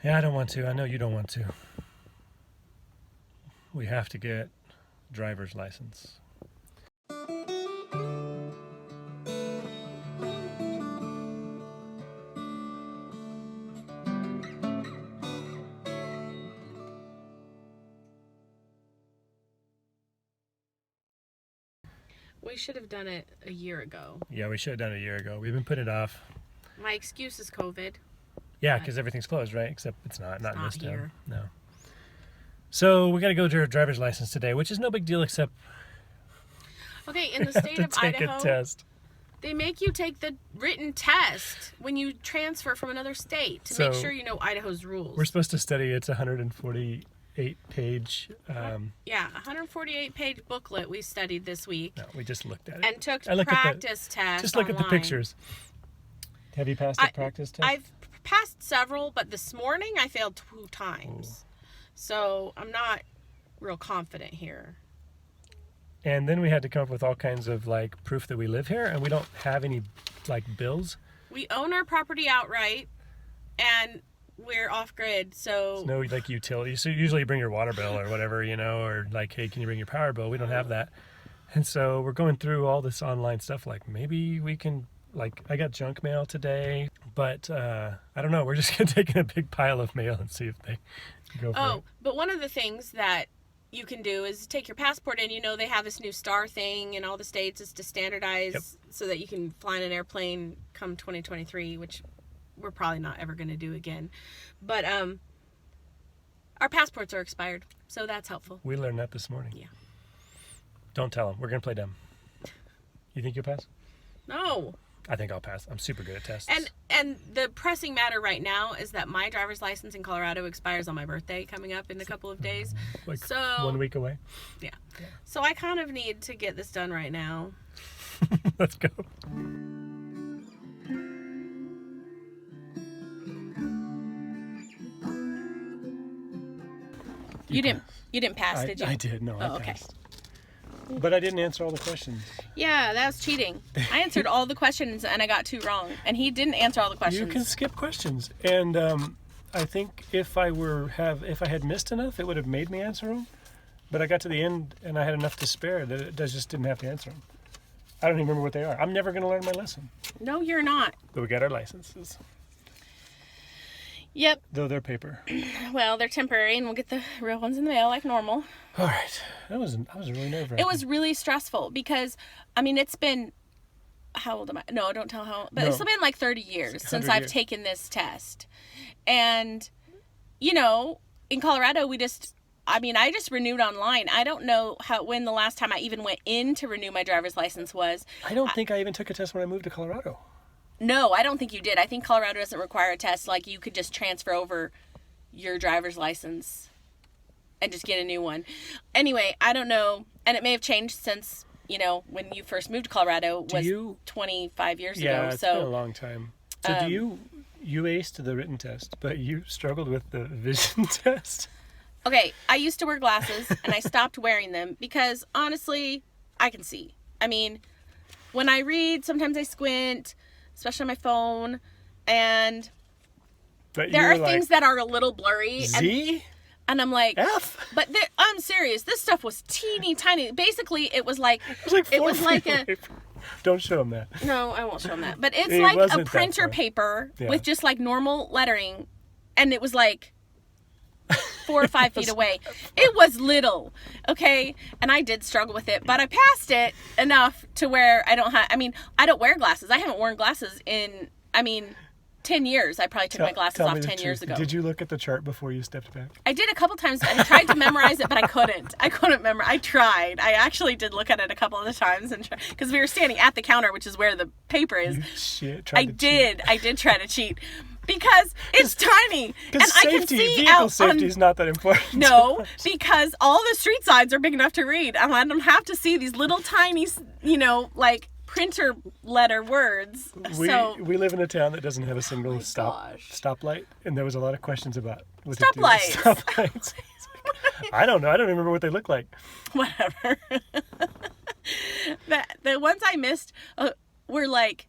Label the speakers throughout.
Speaker 1: Yeah, I don't want to. I know you don't want to. We have to get driver's license.
Speaker 2: We should have done it a year ago.
Speaker 1: Yeah, we should have done it a year ago. We've been putting it off.
Speaker 2: My excuse is COVID.
Speaker 1: Yeah, because everything's closed, right? Except it's not. Not in this
Speaker 2: here.
Speaker 1: town. No. So we got to go to our driver's license today, which is no big deal except
Speaker 2: Okay, in the state of
Speaker 1: take
Speaker 2: Idaho,
Speaker 1: a test.
Speaker 2: they make you take the written test when you transfer from another state to make sure you know Idaho's rules.
Speaker 1: We're supposed to study. It's 148-page.
Speaker 2: Yeah, 148-page booklet we studied this week.
Speaker 1: No, we just looked at it.
Speaker 2: And took practice tests.
Speaker 1: Just look
Speaker 2: online.
Speaker 1: at the pictures. Have you passed the practice test?
Speaker 2: I've passed several, but this morning I failed 2 times. Ooh. So I'm not real confident here.
Speaker 1: And then we had to come up with all kinds of like proof that we live here, and we don't have any like bills.
Speaker 2: We own our property outright, and we're off grid, so
Speaker 1: no like utilities. So usually you bring your water bill or whatever, you know, or like, hey, can you bring your power bill? We don't have that, and so we're going through all this online stuff. Like maybe we can. Like I got junk mail today, but I don't know. We're just gonna take in a big pile of mail and see if they go for it.
Speaker 2: But one of the things that you can do is take your passport in. You know, they have this new STAR thing in all the states. It's to standardize so that you can fly in an airplane come 2023, which we're probably not ever going to do again. But our passports are expired, so that's helpful.
Speaker 1: We learned that this morning.
Speaker 2: Yeah.
Speaker 1: Don't tell them. We're going to play dumb. You think you'll pass?
Speaker 2: No.
Speaker 1: I think I'll pass. I'm super good at tests.
Speaker 2: And the pressing matter right now is that my driver's license in Colorado expires on my birthday coming up in a couple of days.
Speaker 1: Like
Speaker 2: so
Speaker 1: 1 week away?
Speaker 2: Yeah. So I kind of need to get this done right now.
Speaker 1: Let's go.
Speaker 2: You didn't pass, did you?
Speaker 1: I did. No, I
Speaker 2: okay.
Speaker 1: passed. But I didn't answer all the questions.
Speaker 2: Yeah, that was cheating. I answered all the questions and I got 2 wrong. And he didn't answer all the questions.
Speaker 1: You can skip questions. And I think if I had missed enough, it would have made me answer them. But I got to the end and I had enough to spare that it just didn't have to answer them. I don't even remember what they are. I'm never going to learn my lesson.
Speaker 2: No, you're not.
Speaker 1: But we got our licenses.
Speaker 2: Yep.
Speaker 1: Though they're paper.
Speaker 2: Well, they're temporary, and we'll get the real ones in the mail like normal.
Speaker 1: All right. I was really nerve-wracking.
Speaker 2: It was really stressful because, I mean, it's been, how old am I? No, don't tell how old. But it's been like 30 years since I've taken this test. And, you know, in Colorado, I just renewed online. I don't know when the last time I even went in to renew my driver's license was.
Speaker 1: I don't think I even took a test when I moved to Colorado.
Speaker 2: No, I don't think you did. I think Colorado doesn't require a test. Like, you could just transfer over your driver's license and just get a new one. Anyway, I don't know. And it may have changed since, you know, when you first moved to Colorado was 25 years ago.
Speaker 1: Yeah, it's been a long time. So you aced the written test, but you struggled with the vision test?
Speaker 2: Okay, I used to wear glasses, and I stopped wearing them because, honestly, I can see. I mean, when I read, sometimes I squint, especially on my phone, and there are things that are a little blurry.
Speaker 1: Z?
Speaker 2: And I'm like,
Speaker 1: F?
Speaker 2: But I'm serious. This stuff was teeny tiny. Basically, it was like
Speaker 1: a... Don't show them that.
Speaker 2: No, I won't show them that. But it's like a printer paper with just like normal lettering, and it was like 4 or 5 feet away. It was little, okay? And I did struggle with it, but I passed it enough to where I don't wear glasses. I haven't worn glasses in, 10 years. I probably took my glasses off 10 years ago.
Speaker 1: Did you look at the chart before you stepped back?
Speaker 2: I did a couple times. I tried to memorize it, but I couldn't. I tried. I actually did look at it a couple of the times because we were standing at the counter, which is where the paper is. I did try to cheat. Because it's tiny, and I can see
Speaker 1: vehicle safety is not that important.
Speaker 2: No, because all the street signs are big enough to read. I don't have to see these little tiny, like printer letter words.
Speaker 1: We live in a town that doesn't have a single stoplight, and there was a lot of questions about
Speaker 2: stoplights.
Speaker 1: I don't know. I don't remember what they look like.
Speaker 2: Whatever. The ones I missed were like.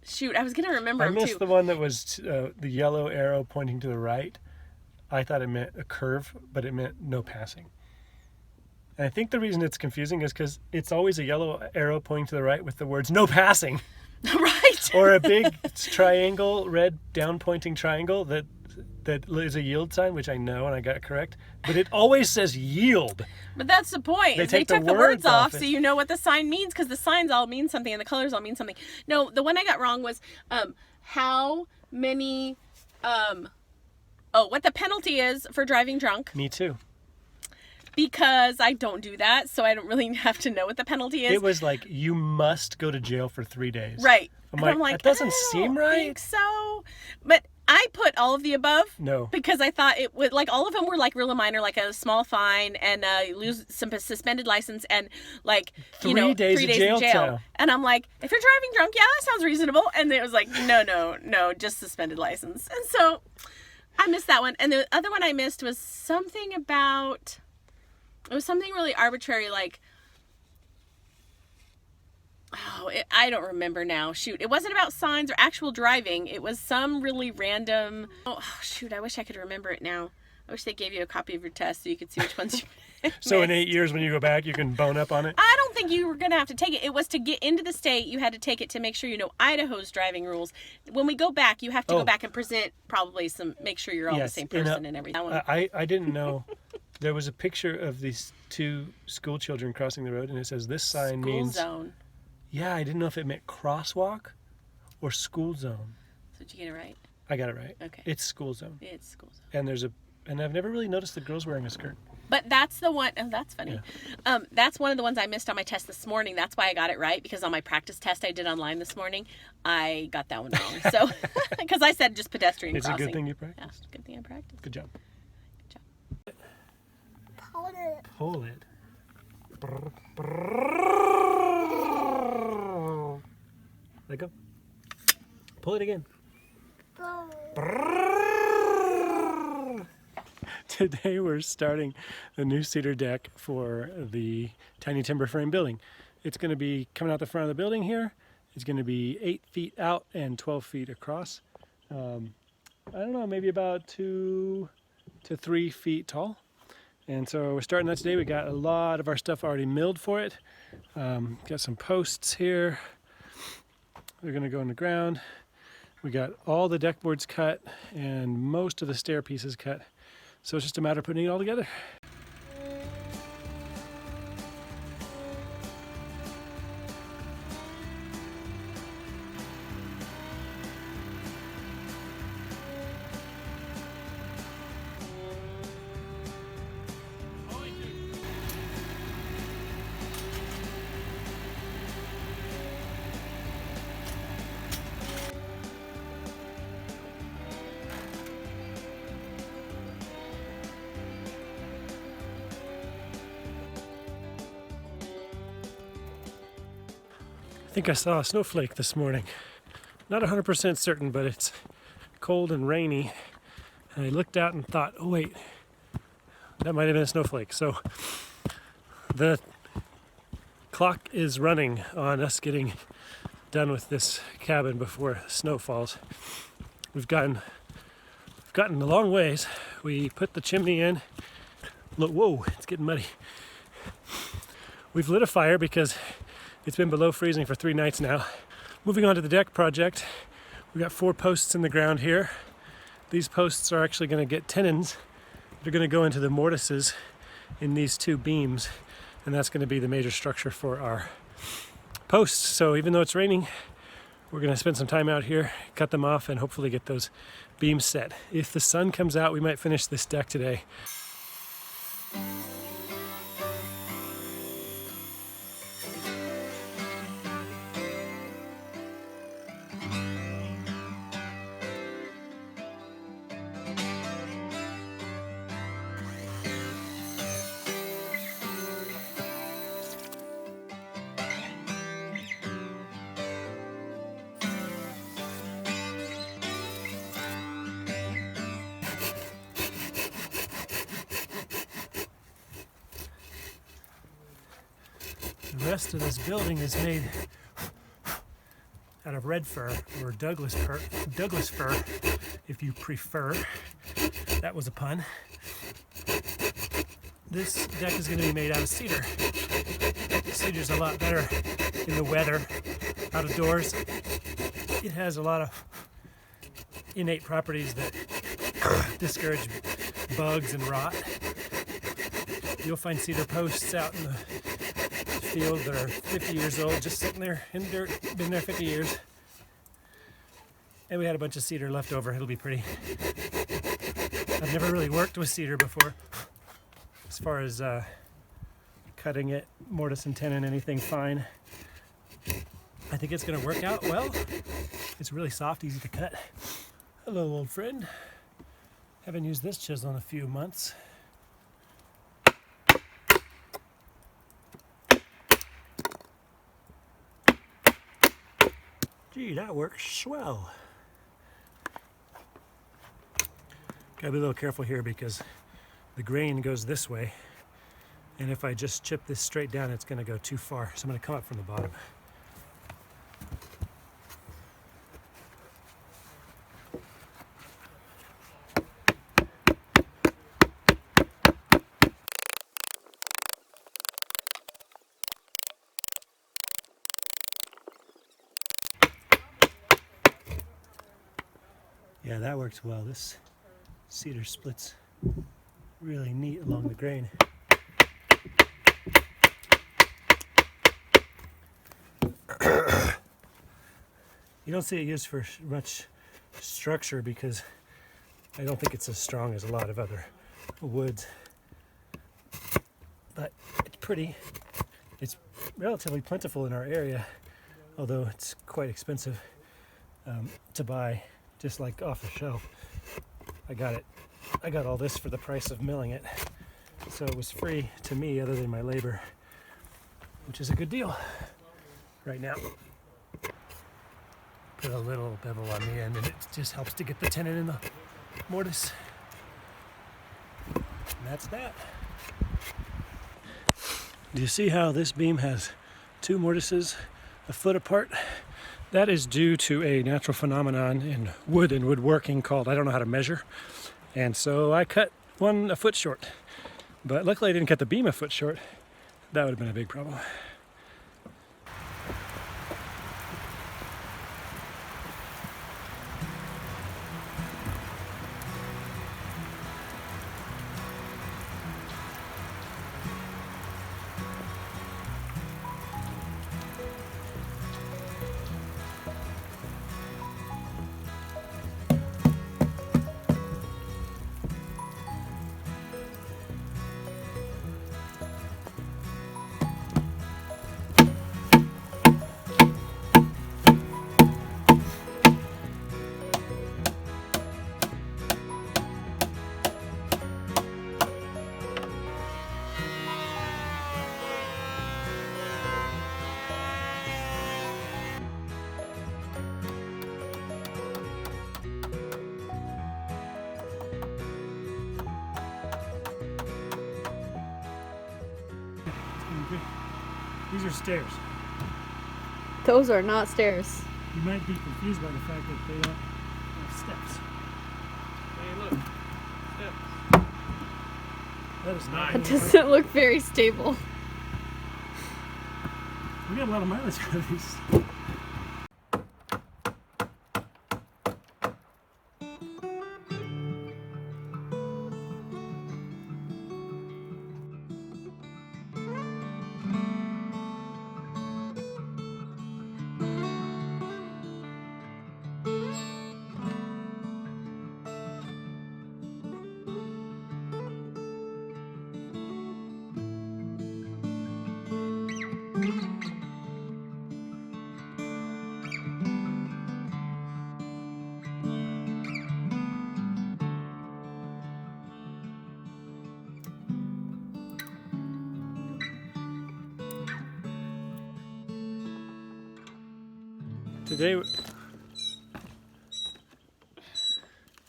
Speaker 2: Shoot, I was going to remember
Speaker 1: I
Speaker 2: them
Speaker 1: missed
Speaker 2: too.
Speaker 1: the one that was the yellow arrow pointing to the right. I thought it meant a curve, but it meant no passing. And I think the reason it's confusing is because it's always a yellow arrow pointing to the right with the words no passing.
Speaker 2: Right.
Speaker 1: Or a big triangle, red down pointing triangle that is a yield sign, which I know and I got it correct. But it always says yield.
Speaker 2: But that's the point. They took the words off so you know what the sign means, because the signs all mean something and the colors all mean something. No, the one I got wrong was how many, what the penalty is for driving drunk.
Speaker 1: Me too.
Speaker 2: Because I don't do that, so I don't really have to know what the penalty is.
Speaker 1: It was like, you must go to jail for 3 days.
Speaker 2: Right.
Speaker 1: I'm like, that doesn't seem right.
Speaker 2: I think so. But I put all of the above.
Speaker 1: No.
Speaker 2: Because I thought it would, like, all of them were like really minor, like a small fine and lose some suspended license and like,
Speaker 1: 3 days in jail.
Speaker 2: And I'm like, if you're driving drunk, yeah, that sounds reasonable. And it was like, no, just suspended license. And so I missed that one. And the other one I missed was something about, it was something really arbitrary, like, I don't remember now. Shoot, it wasn't about signs or actual driving. It was some really random, shoot, I wish I could remember it now. I wish they gave you a copy of your test so you could see which ones you missed.
Speaker 1: So in 8 years when you go back, you can bone up on it?
Speaker 2: I don't think you were going to have to take it. It was to get into the state, you had to take it to make sure you know Idaho's driving rules. When we go back, you have to go back and present probably make sure you're all the same person and everything.
Speaker 1: I didn't know. There was a picture of these 2 school children crossing the road, and it says this sign means...
Speaker 2: School zone.
Speaker 1: Yeah, I didn't know if it meant crosswalk or school zone.
Speaker 2: So did you get it right?
Speaker 1: I got it right.
Speaker 2: Okay.
Speaker 1: It's school zone.
Speaker 2: It's school zone.
Speaker 1: And I've never really noticed the girls wearing a skirt.
Speaker 2: But that's the one, that's funny. Yeah. That's one of the ones I missed on my test this morning. That's why I got it right, because on my practice test I did online this morning, I got that one wrong. So, because I said just pedestrian crossing.
Speaker 1: It's a good thing you practiced.
Speaker 2: Yeah, good thing I practiced.
Speaker 1: Good job.
Speaker 2: Good job.
Speaker 1: Pull it. Let go. Pull it again. Today we're starting the new cedar deck for the tiny timber frame building. It's going to be coming out the front of the building here. It's going to be 8 feet out and 12 feet across. I don't know, maybe about 2 to 3 feet tall. And so we're starting that today. We got a lot of our stuff already milled for it. Got some posts here. They're going to go in the ground. We got all the deck boards cut and most of the stair pieces cut. So it's just a matter of putting it all together. I think I saw a snowflake this morning. Not 100% certain, but it's cold and rainy. And I looked out and thought, oh wait, that might have been a snowflake. So the clock is running on us getting done with this cabin before snow falls. We've gotten a long ways. We put the chimney in. Look, whoa, it's getting muddy. We've lit a fire because it's been below freezing for 3 nights now. Moving on to the deck project, we got 4 posts in the ground here. These posts are actually going to get tenons. They're going to go into the mortises in these 2 beams, and that's going to be the major structure for our posts. So even though it's raining, we're going to spend some time out here, cut them off, and hopefully get those beams set. If the sun comes out, we might finish this deck today. The rest of this building is made out of red fir, or Douglas fir, if you prefer. That was a pun. This deck is going to be made out of cedar. Cedar's a lot better in the weather, out of doors. It has a lot of innate properties that discourage bugs and rot. You'll find cedar posts out in the field that are 50 years old, just sitting there in dirt, been there 50 years. And we had a bunch of cedar left over. It'll be pretty. I've never really worked with cedar before. As far as cutting it, mortise and tenon, anything fine. I think it's going to work out well. It's really soft, easy to cut. Hello, old friend. Haven't used this chisel in a few months. Gee, that works swell. Gotta be a little careful here because the grain goes this way, and if I just chip this straight down, it's gonna go too far. So I'm gonna come up from the bottom. Yeah, that works well. This cedar splits really neat along the grain. You don't see it used for much structure because I don't think it's as strong as a lot of other woods. But it's pretty. It's relatively plentiful in our area, although it's quite expensive to buy, just like off the shelf. I got all this for the price of milling it, so it was free to me other than my labor, which is a good deal right now. Put a little bevel on the end and it just helps to get the tenon in the mortise. And that's that. Do you see how this beam has two mortises a foot apart? That is due to a natural phenomenon in wood and woodworking called, I don't know how to measure. And so I cut one a foot short. But luckily I didn't cut the beam a foot short. That would have been a big problem. These are stairs.
Speaker 3: Those are not stairs.
Speaker 1: You might be confused by the fact that they don't have steps. Hey, look. Steps. That is not.
Speaker 3: It doesn't look very stable.
Speaker 1: We got a lot of mileage out of these.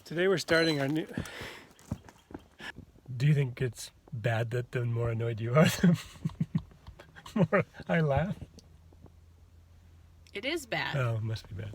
Speaker 1: Today we're starting our new... Do you think it's bad that the more annoyed you are, the more I laugh?
Speaker 2: It is bad.
Speaker 1: Oh, it must be bad.